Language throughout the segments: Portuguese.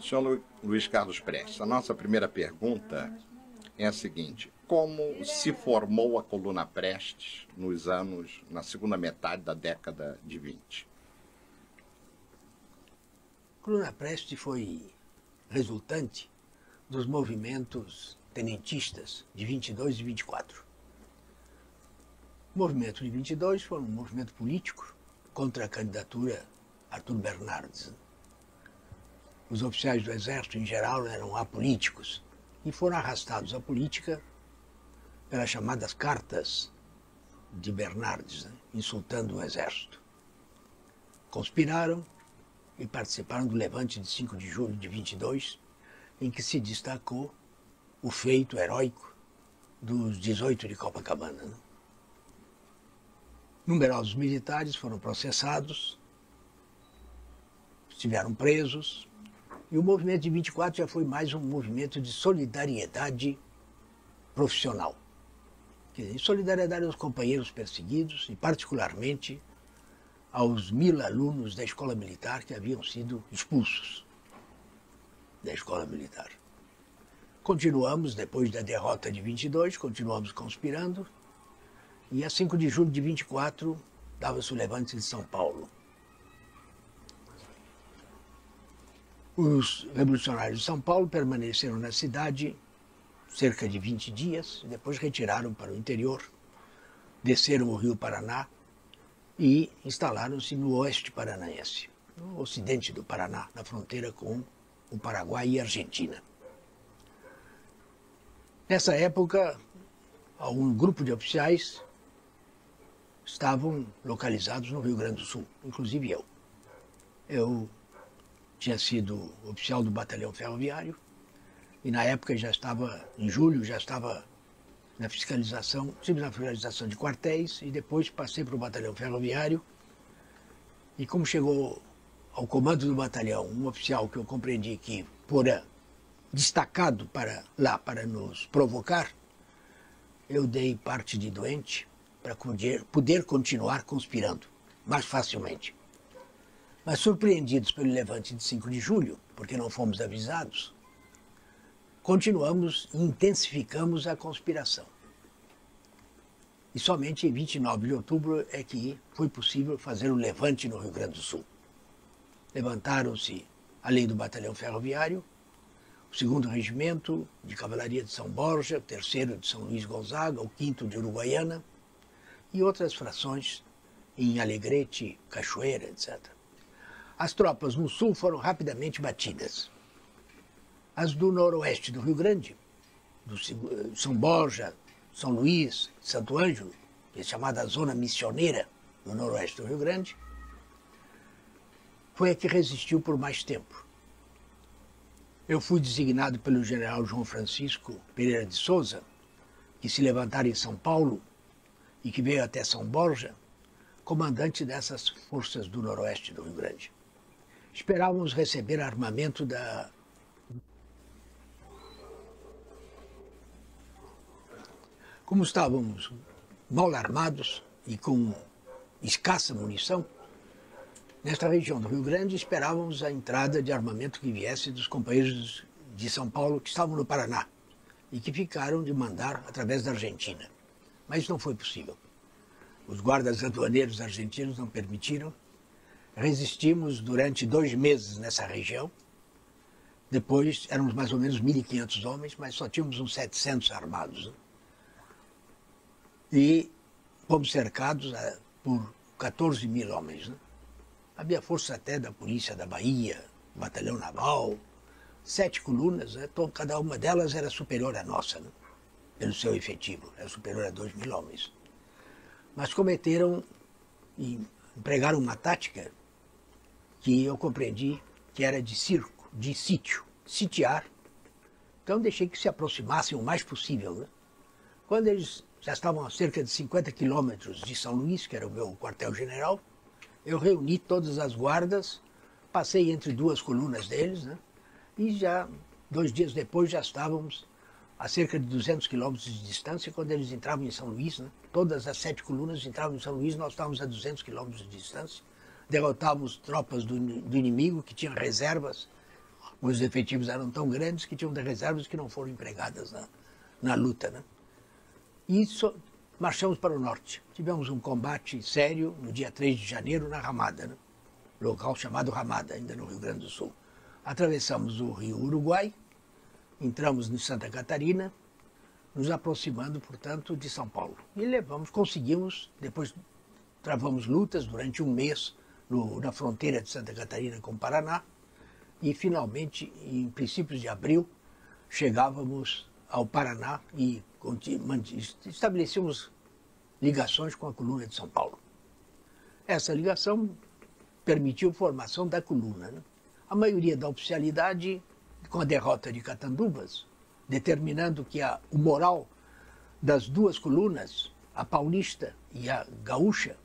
Senhor Luiz Carlos Prestes, a nossa primeira pergunta é a seguinte: como se formou a coluna Prestes na segunda metade da década de 20? A coluna Prestes foi resultante dos movimentos tenentistas de 22 e 24. O movimento de 22 foi um movimento político contra a candidatura Arthur Bernardes. Os oficiais do Exército, em geral, eram apolíticos e foram arrastados à política pelas chamadas cartas de Bernardes, insultando o Exército. Conspiraram e participaram do levante de 5 de julho de 22, em que se destacou o feito heróico dos 18 de Copacabana. Numerosos militares foram processados, estiveram presos, e o movimento de 24 já foi mais um movimento de solidariedade profissional. Quer dizer, solidariedade aos companheiros perseguidos e, particularmente, aos 1000 alunos da escola militar que haviam sido expulsos da escola militar. Continuamos, depois da derrota de 22, continuamos conspirando, e a 5 de julho de 24 dava-se o levante de São Paulo. Os revolucionários de São Paulo permaneceram na cidade cerca de 20 dias, depois retiraram para o interior, desceram o rio Paraná e instalaram-se no oeste paranaense, no ocidente do Paraná, na fronteira com o Paraguai e a Argentina. Nessa época, um grupo de oficiais estavam localizados no Rio Grande do Sul, inclusive eu. Eu tinha sido oficial do batalhão ferroviário e na época em julho, já estava na fiscalização, estive na fiscalização de quartéis e depois passei para o batalhão ferroviário. E como chegou ao comando do batalhão um oficial que eu compreendi que fora destacado para nos provocar, eu dei parte de doente para poder continuar conspirando mais facilmente. Mas surpreendidos pelo levante de 5 de julho, porque não fomos avisados, continuamos e intensificamos a conspiração. E somente em 29 de outubro é que foi possível fazer o levante no Rio Grande do Sul. Levantaram-se, além do batalhão ferroviário, o 2º Regimento de Cavalaria de São Borja, o 3º de São Luís Gonzaga, o 5º de Uruguaiana e outras frações em Alegrete, Cachoeira, etc. As tropas no sul foram rapidamente batidas. As do noroeste do Rio Grande, do São Borja, São Luís, Santo Ângelo, que é chamada Zona Missioneira no noroeste do Rio Grande, foi a que resistiu por mais tempo. Eu fui designado pelo general João Francisco Pereira de Souza, que se levantara em São Paulo e que veio até São Borja, comandante dessas forças do noroeste do Rio Grande. Esperávamos receber armamento da... Como estávamos mal armados e com escassa munição, nesta região do Rio Grande esperávamos a entrada de armamento que viesse dos companheiros de São Paulo que estavam no Paraná e que ficaram de mandar através da Argentina. Mas isso não foi possível. Os guardas aduaneiros argentinos não permitiram. Resistimos durante 2 meses nessa região. Depois éramos mais ou menos 1.500 homens, mas só tínhamos uns 700 armados. E fomos cercados por 14.000 homens. Havia força até da Polícia da Bahia, Batalhão Naval, 7 colunas, cada uma delas era superior à nossa, pelo seu efetivo, era superior a 2.000 homens. Mas cometeram e empregaram uma tática que eu compreendi que era de circo, de sítio, sitiar. Então deixei que se aproximassem o mais possível. Quando eles já estavam a cerca de 50 quilômetros de São Luís, que era o meu quartel-general, eu reuni todas as guardas, passei entre 2 colunas deles, e já 2 dias depois já estávamos a cerca de 200 quilômetros de distância. Quando eles entravam em São Luís, todas as 7 colunas entravam em São Luís, nós estávamos a 200 quilômetros de distância. Derrotávamos tropas do inimigo que tinham reservas Os efetivos eram tão grandes que tinham de reservas que não foram empregadas na luta, né? E marchamos para o norte. Tivemos um combate sério no dia 3 de janeiro na Ramada, né? Local chamado Ramada, ainda no Rio Grande do Sul. Atravessamos o rio Uruguai, entramos em Santa Catarina, nos aproximando, portanto, de São Paulo. E conseguimos, depois travamos lutas durante um mês na fronteira de Santa Catarina com o Paraná, e finalmente, em princípios de abril, chegávamos ao Paraná e estabelecíamos ligações com a coluna de São Paulo. Essa ligação permitiu a formação da coluna, né? A maioria da oficialidade, com a derrota de Catanduvas, determinando que o moral das duas colunas, a paulista e a gaúcha,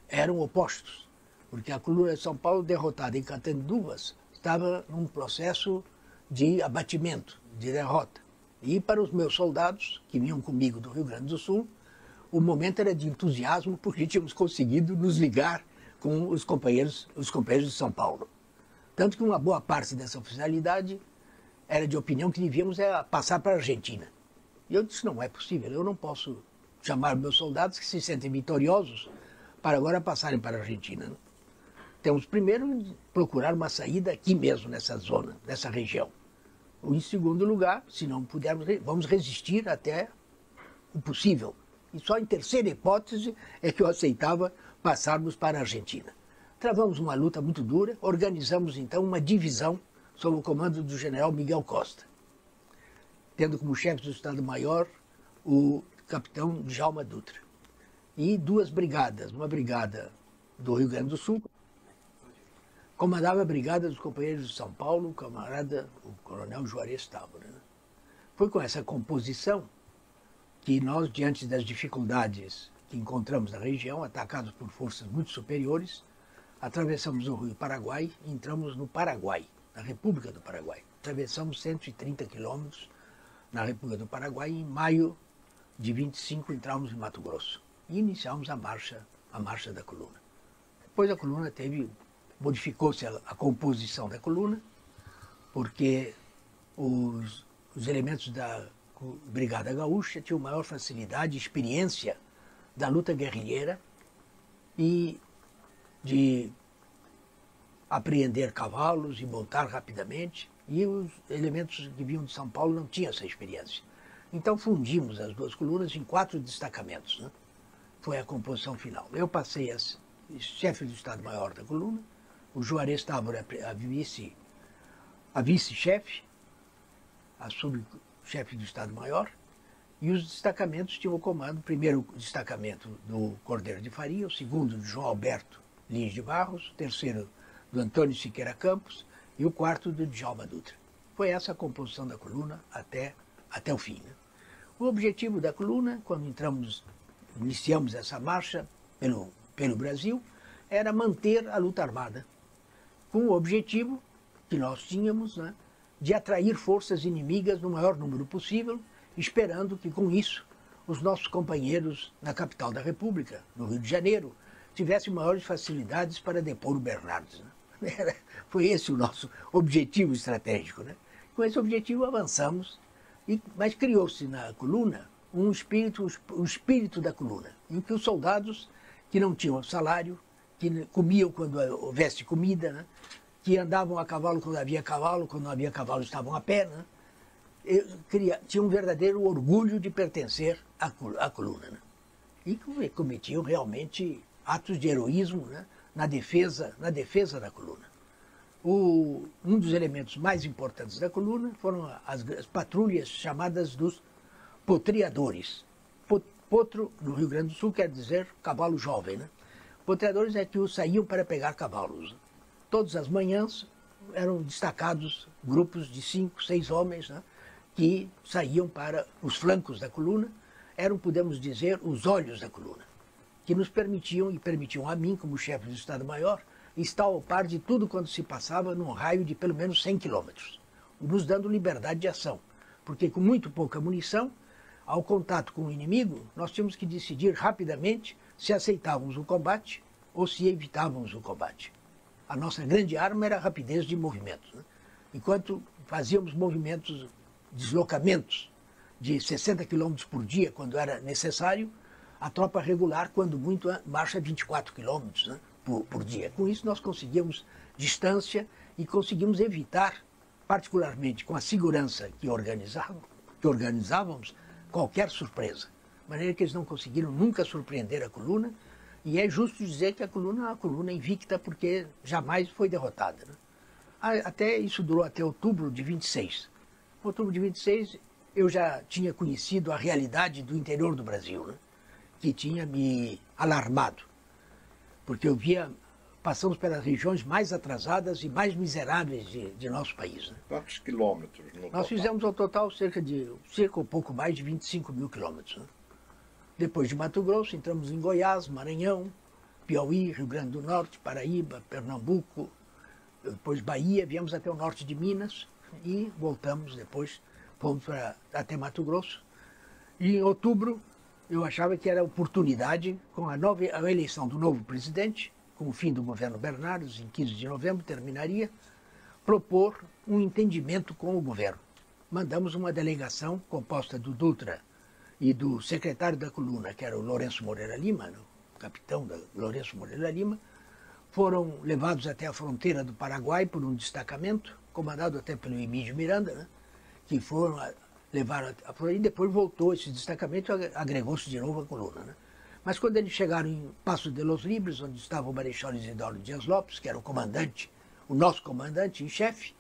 eram opostos, porque a coluna de São Paulo, derrotada em Catanduvas, estava num processo de abatimento, de derrota. E para os meus soldados, que vinham comigo do Rio Grande do Sul, o momento era de entusiasmo, porque tínhamos conseguido nos ligar com os companheiros de São Paulo. Tanto que uma boa parte dessa oficialidade era de opinião que devíamos passar para a Argentina. E eu disse, não é possível, eu não posso chamar meus soldados que se sentem vitoriosos para agora passarem para a Argentina, né? Temos primeiro de procurar uma saída aqui mesmo, nessa zona, nessa região. Em segundo lugar, se não pudermos, vamos resistir até o possível. E só em terceira hipótese é que eu aceitava passarmos para a Argentina. Travamos uma luta muito dura, organizamos então uma divisão sob o comando do general Miguel Costa, tendo como chefe do Estado-Maior o capitão Djalma Dutra. E duas brigadas, uma brigada do Rio Grande do Sul, comandava a brigada dos companheiros de São Paulo, o coronel Juarez Távora, né? Foi com essa composição que nós, diante das dificuldades que encontramos na região, atacados por forças muito superiores, atravessamos o rio Paraguai e entramos no Paraguai, na República do Paraguai. Atravessamos 130 quilômetros na República do Paraguai e em maio de 25 entramos em Mato Grosso e iniciamos a marcha da coluna. Depois a coluna modificou-se a composição da coluna, porque os elementos da Brigada Gaúcha tinham maior facilidade e experiência da luta guerrilheira e de apreender cavalos e montar rapidamente, e os elementos que vinham de São Paulo não tinham essa experiência. Então fundimos as duas colunas em 4 destacamentos, né? Foi a composição final. Eu passei a chefe do Estado-Maior da coluna, o Juarez Távora a vice-chefe, a subchefe do Estado-Maior, e os destacamentos tinham o comando, o primeiro destacamento do Cordeiro de Faria, o segundo do João Alberto Lins de Barros, o terceiro do Antônio Siqueira Campos e o quarto do Djalma Dutra. Foi essa a composição da coluna até o fim, né? O objetivo da coluna, quando iniciamos essa marcha pelo Brasil, era manter a luta armada, com o objetivo que nós tínhamos, né, de atrair forças inimigas no maior número possível, esperando que com isso os nossos companheiros na capital da República, no Rio de Janeiro, tivessem maiores facilidades para depor o Bernardes, né? Foi esse o nosso objetivo estratégico, né? Com esse objetivo avançamos, mas criou-se na coluna o espírito da coluna, em que os soldados que não tinham salário, que comiam quando houvesse comida, né? Que andavam a cavalo quando não havia cavalo estavam a pé, né? Tinham um verdadeiro orgulho de pertencer à coluna, né? E cometiam realmente atos de heroísmo, né? na defesa da coluna. Um dos elementos mais importantes da coluna foram as patrulhas chamadas dos potreadores. Potro, no Rio Grande do Sul, quer dizer cavalo jovem, né? Potreadores é que saíam para pegar cavalos. Todas as manhãs eram destacados grupos de 5, 6 homens, né, que saíam para os flancos da coluna, podemos dizer, os olhos da coluna, que nos permitiam, e permitiam a mim, como chefe do Estado-Maior, estar ao par de tudo quanto se passava num raio de pelo menos 100 quilômetros, nos dando liberdade de ação, porque com muito pouca munição, ao contato com o inimigo, nós tínhamos que decidir rapidamente se aceitávamos o combate ou se evitávamos o combate. A nossa grande arma era a rapidez de movimento, né? enquanto fazíamos movimentos, deslocamentos de 60 km por dia, quando era necessário, a tropa regular, quando muito, marcha 24 km, né, por dia. Com isso, nós conseguíamos distância e conseguimos evitar, particularmente com a segurança que organizávamos, qualquer surpresa. De maneira que eles não conseguiram nunca surpreender a coluna, e é justo dizer que a coluna é uma coluna invicta, porque jamais foi derrotada, né? Até isso durou até outubro de 26. Em outubro de 26, eu já tinha conhecido a realidade do interior do Brasil, né, que tinha me alarmado, porque eu via, passamos pelas regiões mais atrasadas e mais miseráveis de nosso país, né? Quantos quilômetros no total? Nós fizemos ao total cerca ou pouco mais de 25 mil quilômetros, né? Depois de Mato Grosso, entramos em Goiás, Maranhão, Piauí, Rio Grande do Norte, Paraíba, Pernambuco, depois Bahia, viemos até o norte de Minas e voltamos depois, fomos até Mato Grosso. E em outubro, eu achava que era oportunidade, com a eleição do novo presidente, com o fim do governo Bernardes, em 15 de novembro terminaria, propor um entendimento com o governo. Mandamos uma delegação composta do Dutra e do secretário da coluna, que era o Lourenço Moreira Lima, o capitão Lourenço Moreira Lima, foram levados até a fronteira do Paraguai por um destacamento, comandado até pelo Emílio Miranda, né, que foram levaram a fronteira, e depois voltou esse destacamento e agregou-se de novo à coluna, né. Mas quando eles chegaram em Passo de los Libres, onde estava o Marechal Isidoro Dias Lopes, que era o comandante, o nosso comandante em chefe,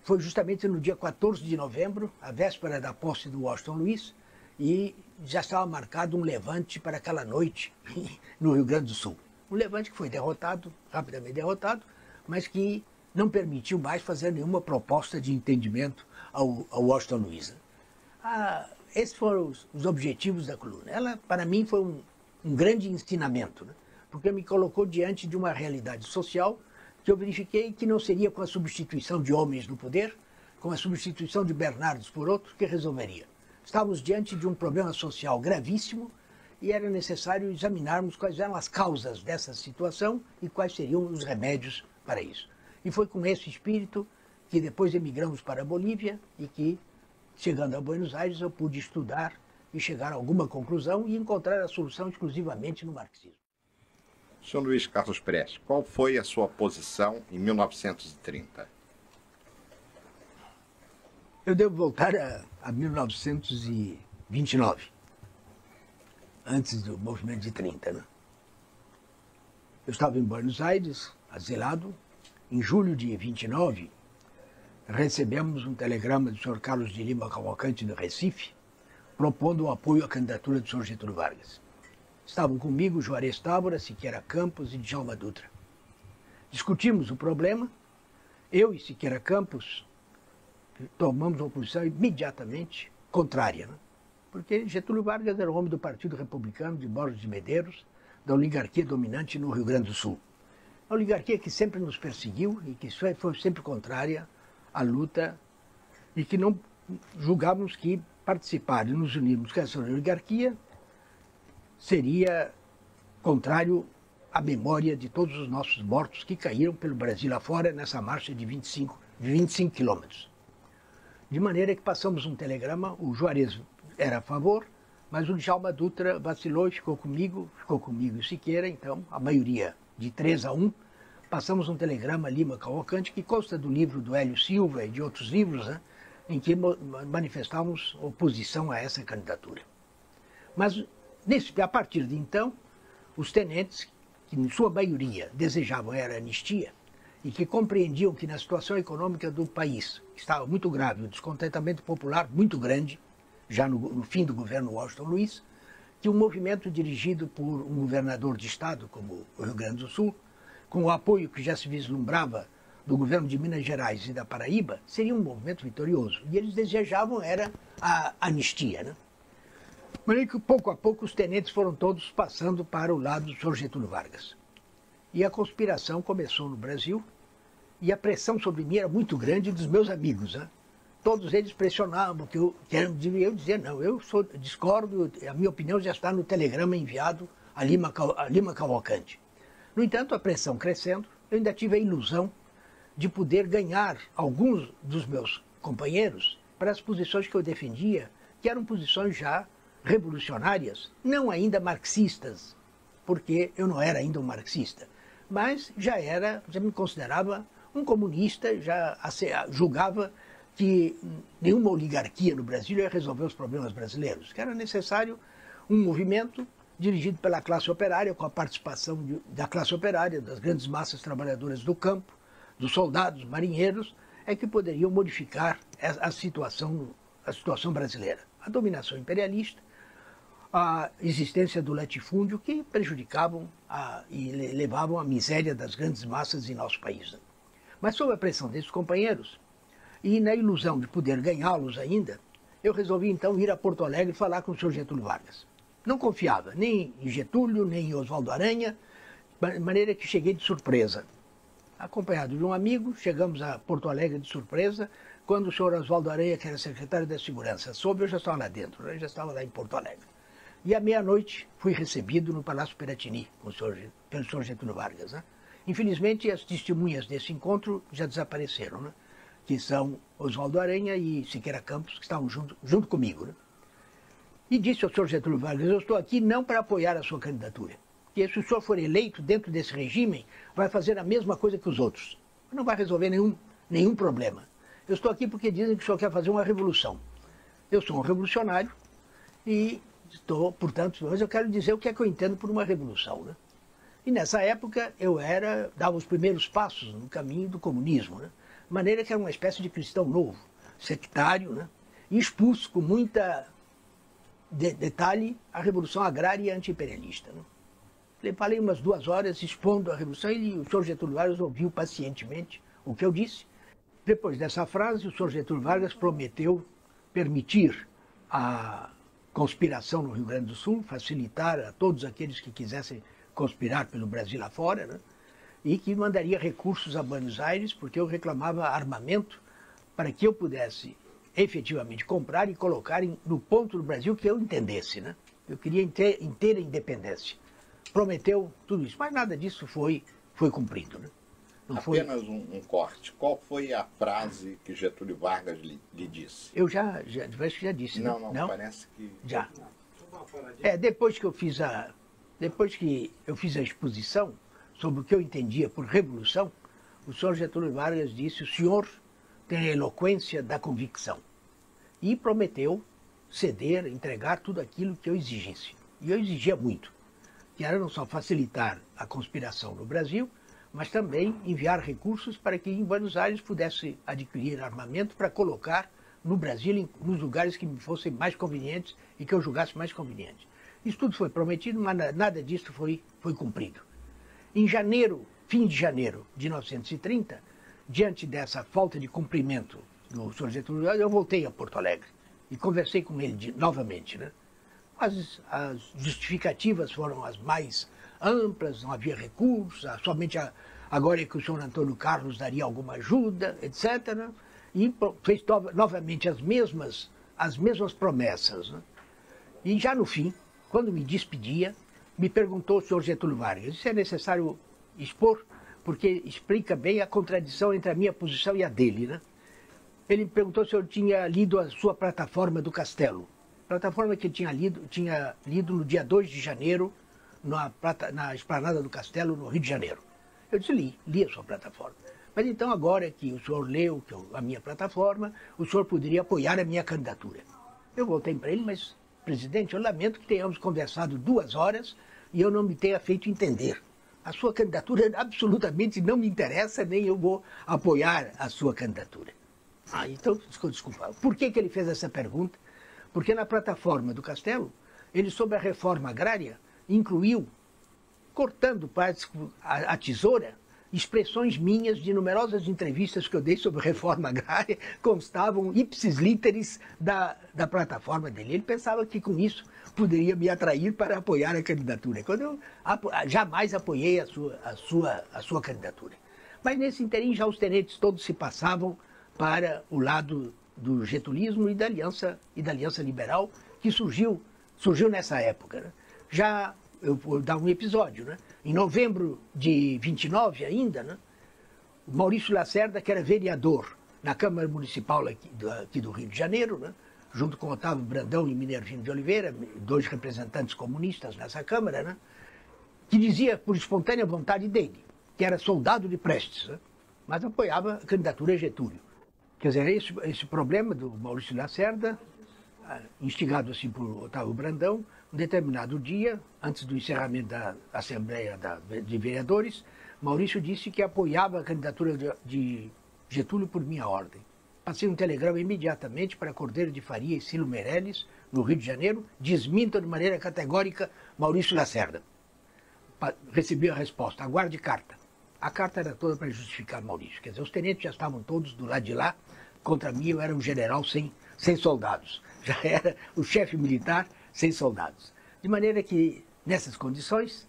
foi justamente no dia 14 de novembro, a véspera da posse do Washington Luiz, e já estava marcado um levante para aquela noite no Rio Grande do Sul. Um levante que foi derrotado, rapidamente derrotado, mas que não permitiu mais fazer nenhuma proposta de entendimento ao Washington Luiz. Esses foram os objetivos da coluna. Ela, para mim, foi um grande ensinamento, né? Porque me colocou diante de uma realidade social que eu verifiquei que não seria com a substituição de homens no poder, com a substituição de Bernardes por outros, que resolveria. Estávamos diante de um problema social gravíssimo e era necessário examinarmos quais eram as causas dessa situação e quais seriam os remédios para isso. E foi com esse espírito que depois emigramos para a Bolívia e que, chegando a Buenos Aires, eu pude estudar e chegar a alguma conclusão e encontrar a solução exclusivamente no marxismo. Senhor Luiz Carlos Prestes, qual foi a sua posição em 1930? Eu devo voltar a 1929, antes do movimento de 30, né? Eu estava em Buenos Aires, asilado. Em julho de 29, recebemos um telegrama do Sr. Carlos de Lima Cavalcante, do Recife, propondo o apoio à candidatura do Sr. Getúlio Vargas. Estavam comigo Juarez Távora, Siqueira Campos e Djalma Dutra. Discutimos o problema. Eu e Siqueira Campos tomamos uma posição imediatamente contrária, né? Porque Getúlio Vargas era o homem do Partido Republicano de Borges de Medeiros, da oligarquia dominante no Rio Grande do Sul. A oligarquia que sempre nos perseguiu e que foi sempre contrária à luta e que não julgávamos que participar e nos unirmos com essa oligarquia seria contrário à memória de todos os nossos mortos que caíram pelo Brasil afora nessa marcha de 25 quilômetros. De maneira que passamos um telegrama, o Juarez era a favor, mas o Djalma Dutra vacilou e ficou comigo e Siqueira, então, a maioria de 3-1, passamos um telegrama Lima Cavalcante, que consta do livro do Hélio Silva e de outros livros, né, em que manifestávamos oposição a essa candidatura. Mas, a partir de então, os tenentes, que em sua maioria desejavam era anistia, e que compreendiam que na situação econômica do país estava muito grave, o descontentamento popular muito grande, já no fim do governo Washington Luiz, que um movimento dirigido por um governador de estado, como o Rio Grande do Sul, com o apoio que já se vislumbrava do governo de Minas Gerais e da Paraíba, seria um movimento vitorioso. E eles desejavam era a anistia, né? Mas que pouco a pouco os tenentes foram todos passando para o lado do Sr. Getúlio Vargas. E a conspiração começou no Brasil, e a pressão sobre mim era muito grande dos meus amigos, né? Todos eles pressionavam, que eu dizia, não, eu discordo, a minha opinião já está no telegrama enviado a Lima Cavalcante. No entanto, a pressão crescendo, eu ainda tive a ilusão de poder ganhar alguns dos meus companheiros para as posições que eu defendia, que eram posições já revolucionárias, não ainda marxistas, porque eu não era ainda um marxista, mas já me considerava um comunista, já julgava que nenhuma oligarquia no Brasil ia resolver os problemas brasileiros, que era necessário um movimento dirigido pela classe operária, com a participação da classe operária, das grandes massas trabalhadoras do campo, dos soldados, marinheiros, é que poderiam modificar a situação brasileira. A dominação imperialista, a existência do latifúndio, que prejudicavam e levavam à miséria das grandes massas em nosso país. Mas sob a pressão desses companheiros, e na ilusão de poder ganhá-los ainda, eu resolvi então ir a Porto Alegre falar com o senhor Getúlio Vargas. Não confiava nem em Getúlio, nem em Oswaldo Aranha, de maneira que cheguei de surpresa. Acompanhado de um amigo, chegamos a Porto Alegre de surpresa, quando o senhor Oswaldo Aranha, que era secretário da Segurança, soube, eu já estava lá dentro, eu já estava lá em Porto Alegre. E à meia-noite fui recebido no Palácio Piratini pelo senhor Getúlio Vargas. Né? Infelizmente, as testemunhas desse encontro já desapareceram, né? Que são Oswaldo Aranha e Siqueira Campos, que estavam junto comigo. Né? E disse ao senhor Getúlio Vargas, eu estou aqui não para apoiar a sua candidatura, porque se o senhor for eleito dentro desse regime, vai fazer a mesma coisa que os outros. Não vai resolver nenhum problema. Eu estou aqui porque dizem que o senhor quer fazer uma revolução. Eu sou um revolucionário e estou, portanto, mas eu quero dizer o que é que eu entendo por uma revolução. Né? E nessa época eu dava os primeiros passos no caminho do comunismo, né? De maneira que era uma espécie de cristão novo, sectário, né? E expulso com muita detalhe a Revolução Agrária e Anti-Imperialista. Né? Falei umas 2 horas expondo a Revolução e o senhor Getúlio Vargas ouviu pacientemente o que eu disse. Depois dessa frase, o senhor Getúlio Vargas prometeu permitir a conspiração no Rio Grande do Sul, facilitar a todos aqueles que quisessem conspirar pelo Brasil afora, né? E que mandaria recursos a Buenos Aires, porque eu reclamava armamento para que eu pudesse efetivamente comprar e colocar no ponto do Brasil que eu entendesse. Né? Eu queria inteira independência. Prometeu tudo isso, mas nada disso foi cumprido. Né? Não apenas foi... um corte. Qual foi a frase que Getúlio Vargas lhe disse? Eu já disse. Não, parece que... Já. Depois que eu fiz a exposição sobre o que eu entendia por revolução, o senhor Getúlio Vargas disse, o senhor tem a eloquência da convicção. E prometeu ceder, entregar tudo aquilo que eu exigisse. E eu exigia muito, que era não só facilitar a conspiração no Brasil, mas também enviar recursos para que em Buenos Aires pudesse adquirir armamento para colocar no Brasil, nos lugares que me fossem mais convenientes e que eu julgasse mais convenientes. Isso tudo foi prometido, mas nada disso foi cumprido. Em fim de janeiro de 1930, diante dessa falta de cumprimento do Sr. Getúlio Vargas, eu voltei a Porto Alegre e conversei com ele novamente. Né? As justificativas foram as mais amplas, não havia recursos, somente agora é que o Sr. Antônio Carlos daria alguma ajuda, etc. Né? E fez novamente as mesmas promessas. Né? E já no fim, quando me despedia, me perguntou o Sr. Getúlio Vargas, isso é necessário expor, porque explica bem a contradição entre a minha posição e a dele. Né? Ele me perguntou se eu tinha lido a sua plataforma do Castelo. Plataforma que ele tinha lido no dia 2 de janeiro, na Esplanada do Castelo, no Rio de Janeiro. Eu disse, li a sua plataforma. Mas então, agora que o senhor leu a minha plataforma, o senhor poderia apoiar a minha candidatura. Eu voltei para ele, mas, presidente, eu lamento que tenhamos conversado 2 horas e eu não me tenha feito entender. A sua candidatura absolutamente não me interessa, nem eu vou apoiar a sua candidatura. Então, desculpa. Por que ele fez essa pergunta? Porque na plataforma do Castelo, ele, sobre a reforma agrária, incluiu, cortando partes a tesoura, expressões minhas de numerosas entrevistas que eu dei sobre reforma agrária, constavam ipsis literis da plataforma dele. Ele pensava que com isso poderia me atrair para apoiar a candidatura, quando eu jamais apoiei a sua candidatura. Mas nesse interim já os tenentes todos se passavam para o lado do getulismo e da aliança liberal, que surgiu nessa época. Né? Eu vou dar um episódio. Né? Em novembro de 29 ainda, né? o Maurício Lacerda, que era vereador na Câmara Municipal aqui do Rio de Janeiro, né? Junto com Otávio Brandão e Minervino de Oliveira, dois representantes comunistas nessa Câmara, né? Que dizia, por espontânea vontade dele, que era soldado de Prestes, né? Mas apoiava a candidatura a Getúlio. Quer dizer, esse problema do Maurício Lacerda, instigado assim por Otávio Brandão, um determinado dia, antes do encerramento da Assembleia de Vereadores, Maurício disse que apoiava a candidatura de Getúlio por minha ordem. Passei um telegrama imediatamente para Cordeiro de Faria e Cilo Meirelles, no Rio de Janeiro, desmintam de maneira categórica Maurício Lacerda. Recebi a resposta, aguarde carta. A carta era toda para justificar Maurício. Quer dizer, os tenentes já estavam todos do lado de lá, contra mim eu era um general sem soldados. Já era o chefe militar sem soldados. De maneira que, nessas condições,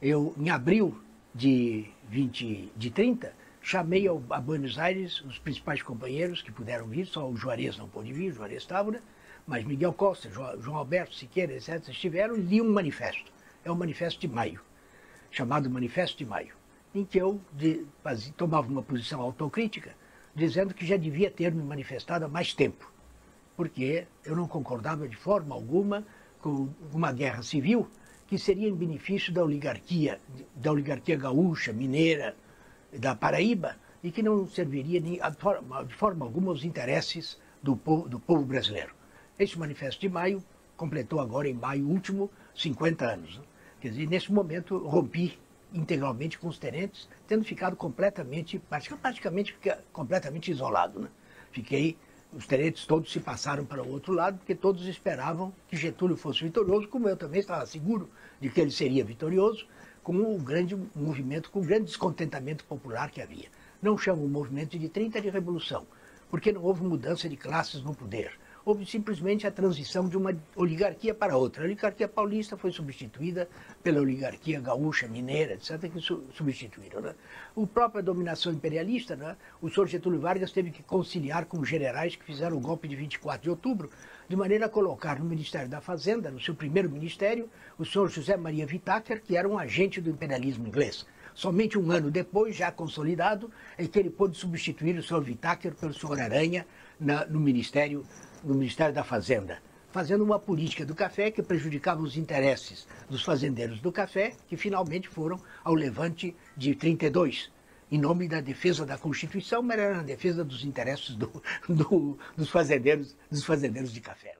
eu, em abril de 30, chamei a Buenos Aires os principais companheiros que puderam vir, só o Juarez não pôde vir, o Juarez estava, né? Mas Miguel Costa, João Alberto Siqueira, etc., estiveram e li um manifesto. É o Manifesto de Maio, chamado Manifesto de Maio, em que eu tomava uma posição autocrítica, dizendo que já devia ter me manifestado há mais tempo, porque eu não concordava de forma alguma com uma guerra civil que seria em benefício da oligarquia gaúcha, mineira, da Paraíba, e que não serviria de forma alguma aos interesses do povo brasileiro. Esse Manifesto de Maio completou agora, em maio último, 50 anos. Né? Quer dizer, nesse momento rompi integralmente com os tenentes, tendo ficado praticamente completamente isolado. Né? Os tenentes todos se passaram para o outro lado, porque todos esperavam que Getúlio fosse vitorioso, como eu também estava seguro de que ele seria vitorioso, com um grande movimento, com um grande descontentamento popular que havia. Não chamo o movimento de 30 de revolução, porque não houve mudança de classes no poder. Houve simplesmente a transição de uma oligarquia para outra. A oligarquia paulista foi substituída pela oligarquia gaúcha, mineira, etc., que substituíram. Né? A própria dominação imperialista, né? O senhor Getúlio Vargas teve que conciliar com os generais que fizeram o golpe de 24 de outubro, de maneira a colocar no Ministério da Fazenda, no seu primeiro ministério, o senhor José Maria Whittaker, que era um agente do imperialismo inglês. Somente um ano depois, já consolidado, é que ele pôde substituir o senhor Whittaker pelo senhor Aranha no Ministério da Fazenda, fazendo uma política do café que prejudicava os interesses dos fazendeiros do café, que finalmente foram ao levante de 32, em nome da defesa da Constituição, mas era na defesa dos interesses dos fazendeiros de café.